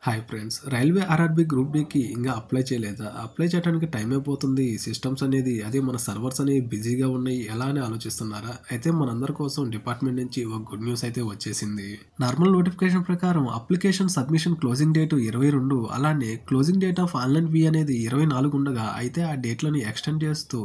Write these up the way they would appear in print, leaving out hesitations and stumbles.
Hi friends. Railway RRB group డీకి ఇంకా apply చేయలేదా? అప్లై చేయడానికి టైం అయిపోతుంది. సిస్టమ్స్ అనేది అదే మన సర్వర్స్ అనేవి బిజీగా ఉన్నాయి. ఎలా అని ఆలోచిస్తున్నారా? అయితే మనందరి కోసం డిపార్ట్మెంట్ నుంచి ఒక గుడ్ న్యూస్ అయితే వచ్చేసింది. నార్మల్ నోటిఫికేషన్ ప్రకారం అప్లికేషన్ సబ్మిషన్ క్లోజింగ్ డేట్ 22, అలానే closing date of online fee అనేది 24 ఉండగా, అయితే ఆ డేట్‌లని ఎక్స్‌టెండ్ చేస్తూ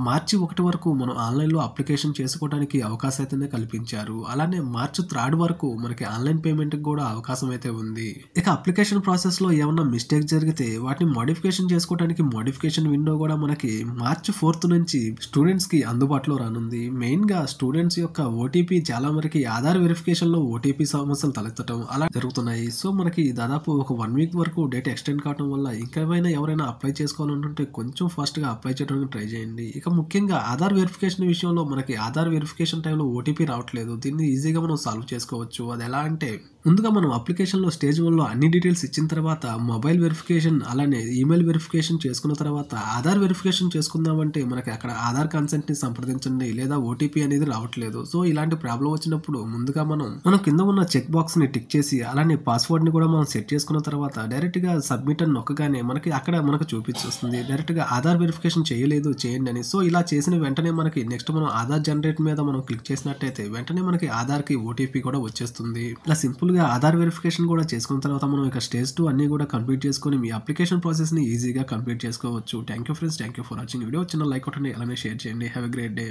మార్చి 1 వరకు మనం ఆన్‌లైన్‌లో అప్లికేషన్ చేసుకోవడానికి అవకాశం అయితేనే కల్పించారు. అలానే మార్చి 3 వరకు మనకి ఆన్‌లైన్ పేమెంట్‌కి కూడా అవకాశం అయితే ఉంది. ఇక అప్లికేషన్ ప్రాసెస్‌లో ఏమన్నా మిస్టేక్ జరిగితే వాటిని మోడిఫికేషన్ చేసుకోవడానికి మోడిఫికేషన్ విండో కూడా మనకి మార్చి 4 నుంచి స్టూడెంట్స్‌కి అందుబాటులో రానుంది. మెయిన్‌గా స్టూడెంట్స్ యొక్క ఓటీపీ చాలా వరకి ఆధార్ వెరిఫికేషన్‌లో ఓటీపీ సమస్యలు తలెత్తడం అలా జరుగుతున్నాయి. సో, మనకి దాదాపు ఒక 1 వీక్ వరకు డేట్ ఎక్స్‌టెండ్ కావడం వల్ల ఇంకేమైనా ఎవరైనా అప్లై చేసుకోవాలనుకుంటే కొంచెం ఫాస్ట్‌గా అప్లై చేయడానికి ట్రై చేయండి. ఇక ముఖ్యంగా ఆధార్ వెరిఫికేషన్ విషయంలో మనకి ఆధార్ వెరిఫికేషన్ టైంలో ఓటీపీ రావట్లేదు. దీన్ని ఈజీగా మనం సాల్వ్ చేసుకోవచ్చు. అది ఎలా అంటే ముందుగా మనం అప్లికేషన్‌లో స్టేజ్ 1లో అన్ని డీటెయిల్స్ ఇచ్చిన తర్వాత మొబైల్ వెరిఫికేషన్ అలానే ఈమెయిల్ వెరిఫికేషన్ చేసుకున్న తర్వాత ఆధార్ వెరిఫికేషన్ చేసుకుందామంటే మనకి అక్కడ ఆధార్ కన్సెంట్‌ని సంప్రదించండి లేదా ఓటీపీ అనేది రావట్లేదు. సో, ఇలాంటి ప్రాబ్లమ్ వచ్చినప్పుడు ముందుగా మనం కింద ఉన్న చెక్ బాక్స్‌ని టిక్ చేసి అలానే పాస్వర్డ్‌ని కూడా మనం సెట్ చేసుకున్న తర్వాత డైరెక్ట్‌గా సబ్మిట్ అని నొక్కగానే మనకి అక్కడ మనకు చూపిస్తుంది. డైరెక్ట్‌గా ఆధార్ వెరిఫికేషన్ చేయలేదు చేయండి అని. సో, ఇలా చేసిన వెంటనే మనకి నెక్స్ట్ మనం ఆధార్ జనరేట్ మీద మనం క్లిక్ చేసినట్టయితే వెంటనే మనకి ఆధార్‌కి ఓటీపీ కూడా వచ్చేస్తుంది. ఇలా సింపుల్‌గా ఆధార్ వెరిఫికేషన్ కూడా చేసుకున్న తర్వాత మనం ఇక స్టేజ్ 2 అన్నీ కూడా కంప్లీట్ చేసుకొని మీ అప్లికేషన్ ప్రాసెస్‌ని ఈజీగా కంప్లీట్ చేసుకోవచ్చు. Thank you friends. Thank you for watching. Video చిన్న లైక్ కొట్టండి. అలానే షేర్ చేయండి. Have a great day.